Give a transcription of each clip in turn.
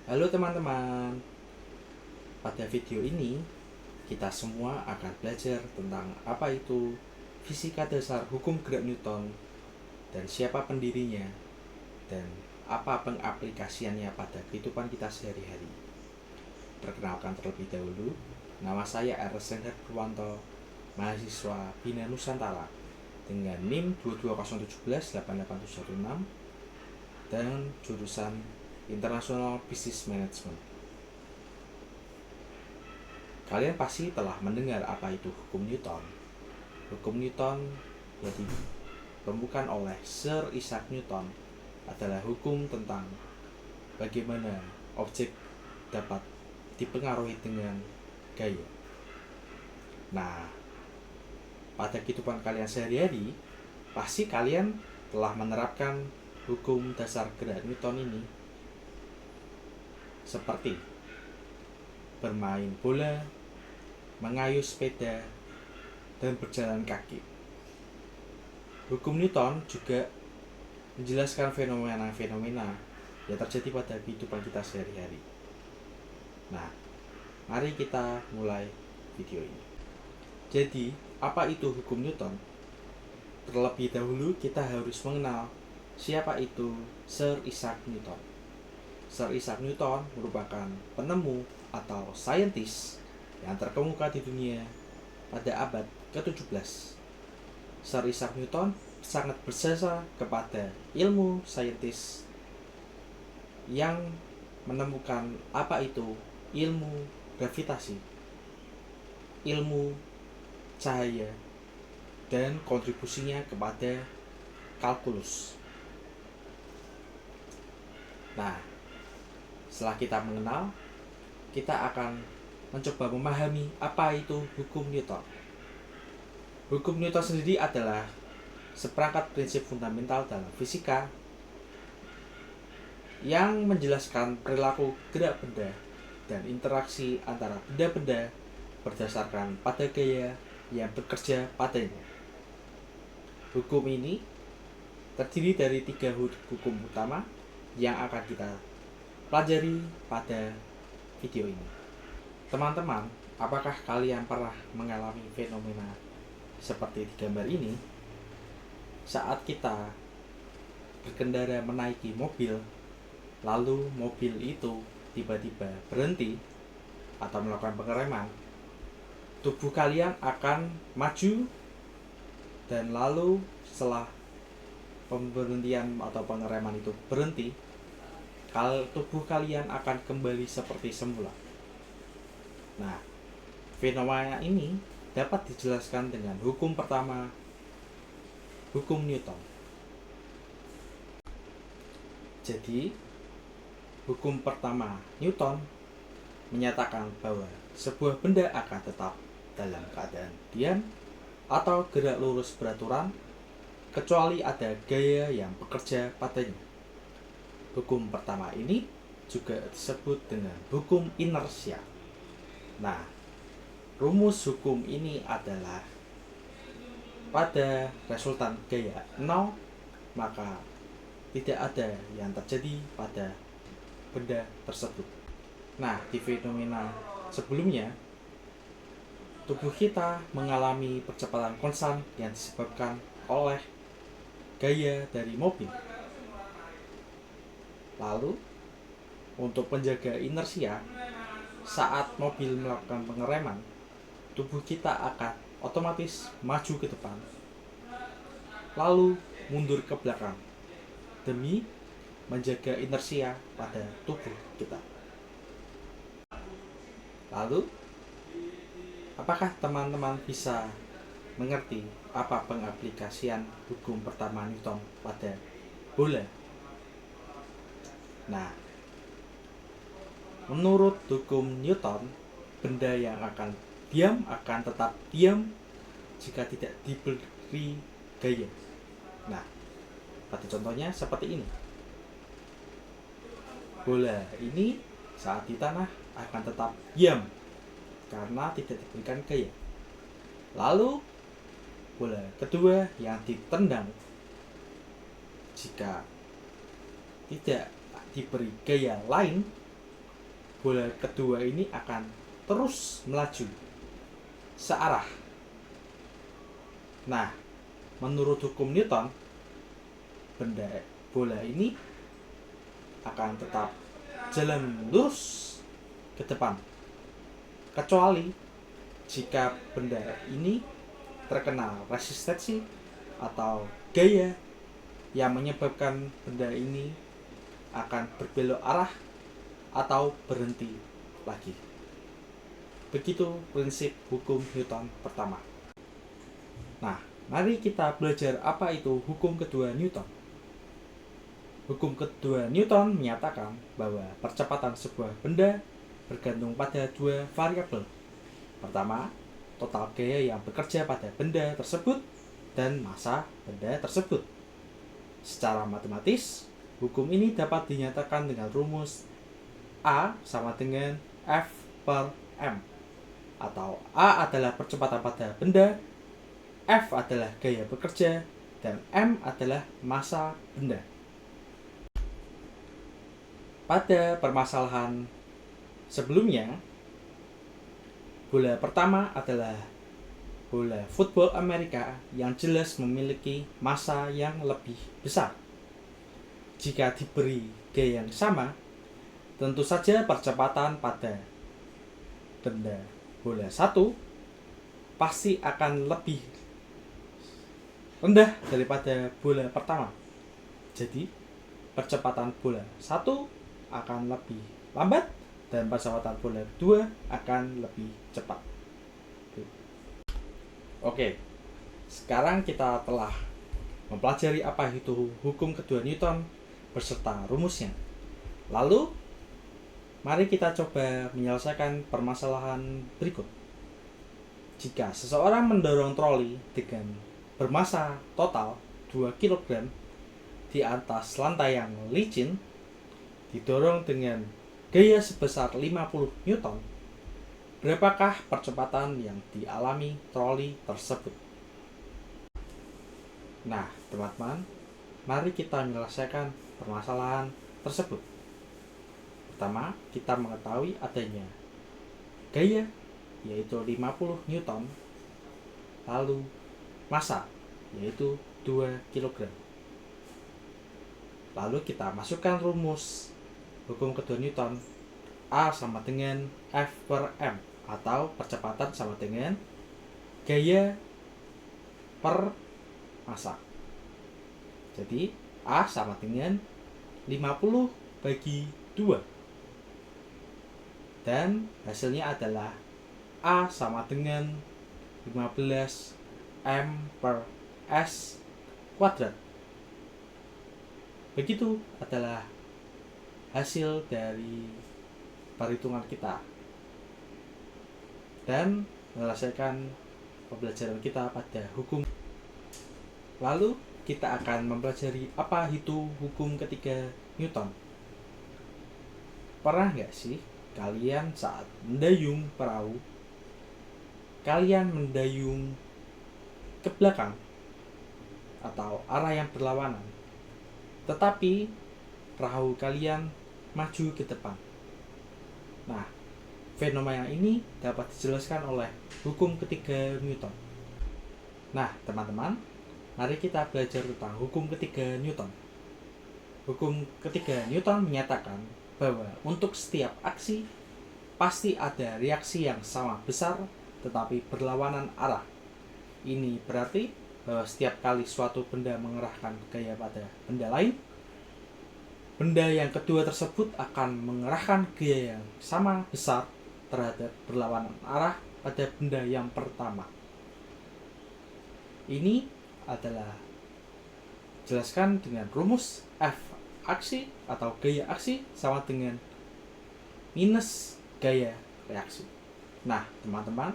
Halo teman-teman, pada video ini kita semua akan belajar tentang apa itu fisika dasar hukum gerak Newton dan siapa pendirinya dan apa pengaplikasiannya pada kehidupan kita sehari-hari. Perkenalkan terlebih dahulu, nama saya Ernest Purwanto, mahasiswa Bina Nusantara dengan NIM 220178816 dan jurusan International Business Management. Kalian pasti telah mendengar apa itu hukum Newton. Hukum Newton yang ditemukan oleh Sir Isaac Newton adalah hukum tentang bagaimana objek dapat dipengaruhi dengan gaya. Nah, pada kehidupan kalian sehari-hari, pasti kalian telah menerapkan hukum dasar gerak Newton ini seperti bermain bola, mengayuh sepeda, dan berjalan kaki. Hukum Newton juga menjelaskan fenomena-fenomena yang terjadi pada kehidupan kita sehari-hari. Nah, mari kita mulai video ini. Jadi, apa itu hukum Newton? Terlebih dahulu kita harus mengenal siapa itu Sir Isaac Newton. Sir Isaac Newton merupakan penemu atau saintis yang terkemuka di dunia pada abad ke-17. Sir Isaac Newton sangat berjasa kepada ilmu saintis yang menemukan apa itu ilmu gravitasi, ilmu cahaya, dan kontribusinya kepada kalkulus. Nah, setelah kita mengenal, kita akan mencoba memahami apa itu hukum Newton. Hukum Newton sendiri adalah seperangkat prinsip fundamental dalam fisika yang menjelaskan perilaku gerak benda dan interaksi antara benda-benda berdasarkan pada gaya yang bekerja padanya. Hukum ini terdiri dari 3 hukum utama yang akan kita pelajari pada video ini. Teman-teman, apakah kalian pernah mengalami fenomena seperti di gambar ini? Saat kita berkendara menaiki mobil, lalu mobil itu tiba-tiba berhenti atau melakukan pengereman, tubuh kalian akan maju, dan lalu setelah pemberhentian atau pengereman itu berhenti, tubuh kalian akan kembali seperti semula. Nah, fenomena ini dapat dijelaskan dengan hukum pertama, hukum Newton. Jadi, hukum pertama Newton menyatakan bahwa sebuah benda akan tetap dalam keadaan diam atau gerak lurus beraturan kecuali ada gaya yang bekerja padanya. Hukum pertama ini juga disebut dengan hukum inersia. Nah, rumus hukum ini adalah pada resultan gaya 0, maka tidak ada yang terjadi pada benda tersebut. Nah, di fenomena sebelumnya, tubuh kita mengalami percepatan konstan yang disebabkan oleh gaya dari mobil. Lalu, untuk menjaga inersia, saat mobil melakukan pengereman, tubuh kita akan otomatis maju ke depan, lalu mundur ke belakang, demi menjaga inersia pada tubuh kita. Lalu, apakah teman-teman bisa mengerti apa pengaplikasian hukum pertama Newton pada bola? Nah, menurut hukum Newton, benda yang akan diam akan tetap diam jika tidak diberi gaya. Nah, pada contohnya seperti ini. Bola ini saat di tanah akan tetap diam karena tidak diberikan gaya. Lalu, bola kedua yang ditendang jika tidak diberi gaya lain bola kedua ini akan terus melaju searah. Nah, menurut hukum Newton, bola ini akan tetap jalan lurus ke depan, kecuali jika benda ini terkena resistensi atau gaya yang menyebabkan benda ini akan berbelok arah atau berhenti lagi. Begitu prinsip hukum Newton pertama. Nah, mari kita belajar apa itu hukum kedua Newton. Hukum kedua Newton menyatakan bahwa percepatan sebuah benda bergantung pada dua variabel. Pertama, total gaya yang bekerja pada benda tersebut dan massa benda tersebut. Secara matematis, hukum ini dapat dinyatakan dengan rumus A sama dengan F per M, atau A adalah percepatan pada benda, F adalah gaya bekerja, dan M adalah massa benda. Pada permasalahan sebelumnya, bola pertama adalah bola football Amerika yang jelas memiliki massa yang lebih besar. Jika diberi gaya yang sama, tentu saja percepatan pada benda bola satu pasti akan lebih rendah daripada bola pertama. Jadi, percepatan bola satu akan lebih lambat dan percepatan bola 2 akan lebih cepat. Oke, sekarang kita telah mempelajari apa itu hukum kedua Newton beserta rumusnya. Lalu, mari kita coba menyelesaikan permasalahan berikut. Jika seseorang mendorong troli dengan bermassa total 2 kg di atas lantai yang licin, didorong dengan gaya sebesar 50 Newton, berapakah percepatan yang dialami troli tersebut? Nah, teman-teman, mari kita menyelesaikan permasalahan tersebut. Pertama, kita mengetahui adanya gaya, yaitu 50 Newton, lalu massa, yaitu 2 kg. Lalu kita masukkan rumus hukum kedua Newton, A sama dengan F per M, atau percepatan sama dengan gaya per massa. Jadi A sama dengan 50 bagi 2. Dan hasilnya adalah A sama dengan 15 M per S kuadrat. Begitu adalah hasil dari perhitungan kita dan menyelesaikan pembelajaran kita pada hukum. Lalu kita akan mempelajari apa itu hukum ketiga Newton. Pernah nggak sih kalian saat mendayung perahu, kalian mendayung ke belakang atau arah yang berlawanan, tetapi perahu kalian maju ke depan? Nah, fenomena ini dapat dijelaskan oleh hukum ketiga Newton. Nah, teman-teman, mari kita belajar tentang hukum ketiga Newton. Hukum ketiga Newton menyatakan bahwa untuk setiap aksi pasti ada reaksi yang sama besar tetapi berlawanan arah. Ini berarti bahwa setiap kali suatu benda mengerahkan gaya pada benda lain, benda yang kedua tersebut akan mengerahkan gaya yang sama besar terhadap berlawanan arah pada benda yang pertama. Ini adalah jelaskan dengan rumus F aksi atau gaya aksi sama dengan minus gaya reaksi. Nah, teman-teman,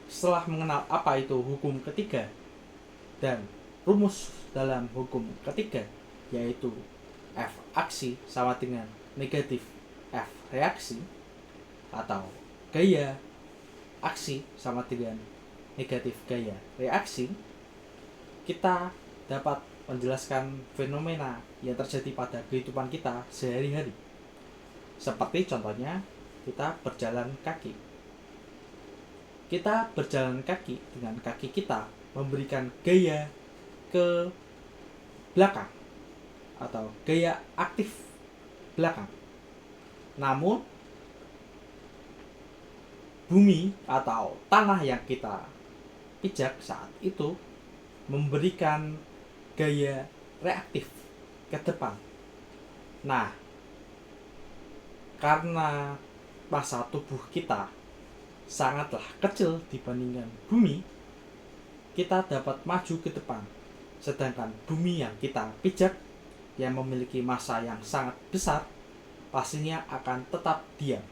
setelah mengenal apa itu hukum ketiga dan rumus dalam hukum ketiga, yaitu F aksi sama dengan negatif F reaksi, atau gaya aksi sama dengan negatif gaya reaksi, kita dapat menjelaskan fenomena yang terjadi pada kehidupan kita sehari-hari. Seperti contohnya kita berjalan kaki. Kita berjalan kaki dengan kaki kita memberikan gaya ke belakang atau gaya aktif belakang. Namun bumi atau tanah yang kita pijak saat itu memberikan gaya reaktif ke depan. Nah, karena massa tubuh kita sangatlah kecil dibandingkan bumi, kita dapat maju ke depan. Sedangkan bumi yang kita pijak yang memiliki massa yang sangat besar pastinya akan tetap diam.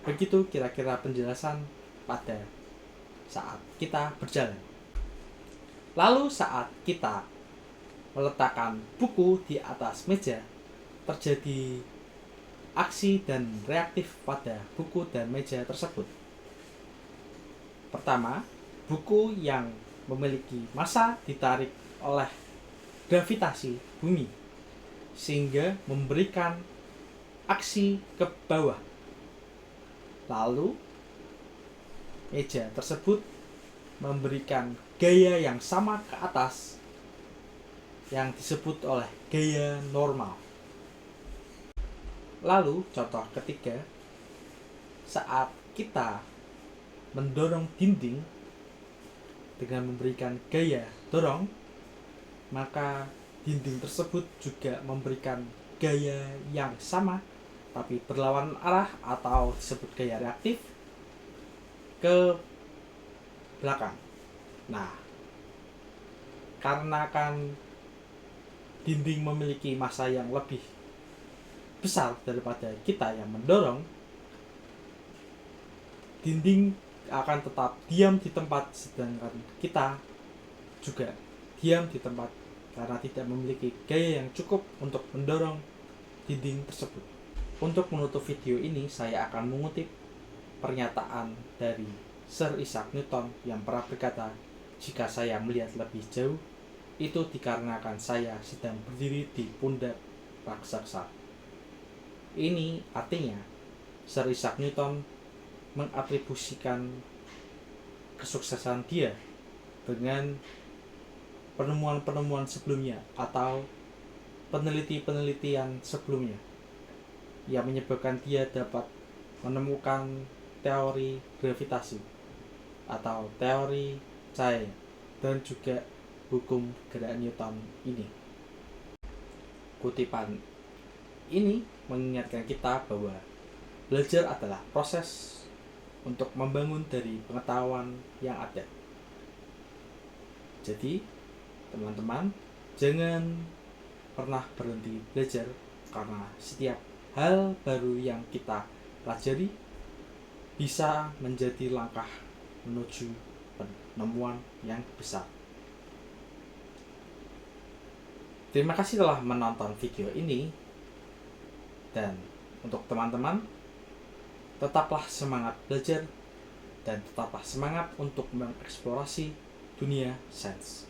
Begitu kira-kira penjelasan pada saat kita berjalan. Lalu saat kita meletakkan buku di atas meja, terjadi aksi dan reaktif pada buku dan meja tersebut. Pertama, buku yang memiliki massa ditarik oleh gravitasi bumi sehingga memberikan aksi ke bawah. Lalu meja tersebut memberikan gaya yang sama ke atas yang disebut oleh gaya normal. Lalu contoh ketiga, saat kita mendorong dinding dengan memberikan gaya dorong, maka dinding tersebut juga memberikan gaya yang sama tapi berlawanan arah atau disebut gaya reaktif ke belakang. Nah, karena kan dinding memiliki massa yang lebih besar daripada kita yang mendorong, dinding akan tetap diam di tempat, sedangkan kita juga diam di tempat karena tidak memiliki gaya yang cukup untuk mendorong dinding tersebut. Untuk menutup video ini, saya akan mengutip pernyataan dari Sir Isaac Newton yang pernah berkata, "Jika saya melihat lebih jauh, itu dikarenakan saya sedang berdiri di pundak raksasa." Ini artinya Sir Isaac Newton mengatribusikan kesuksesan dia dengan penemuan-penemuan sebelumnya atau penelitian sebelumnya yang menyebabkan dia dapat menemukan teori gravitasi atau teori cahaya dan juga hukum gerak Newton ini. Kutipan ini mengingatkan kita bahwa belajar adalah proses untuk membangun dari pengetahuan yang ada. Jadi, teman-teman, jangan pernah berhenti belajar karena setiap hal baru yang kita pelajari bisa menjadi langkah menuju penemuan yang besar. Terima kasih telah menonton video ini, dan untuk teman-teman, tetaplah semangat belajar dan tetaplah semangat untuk mengeksplorasi dunia sains.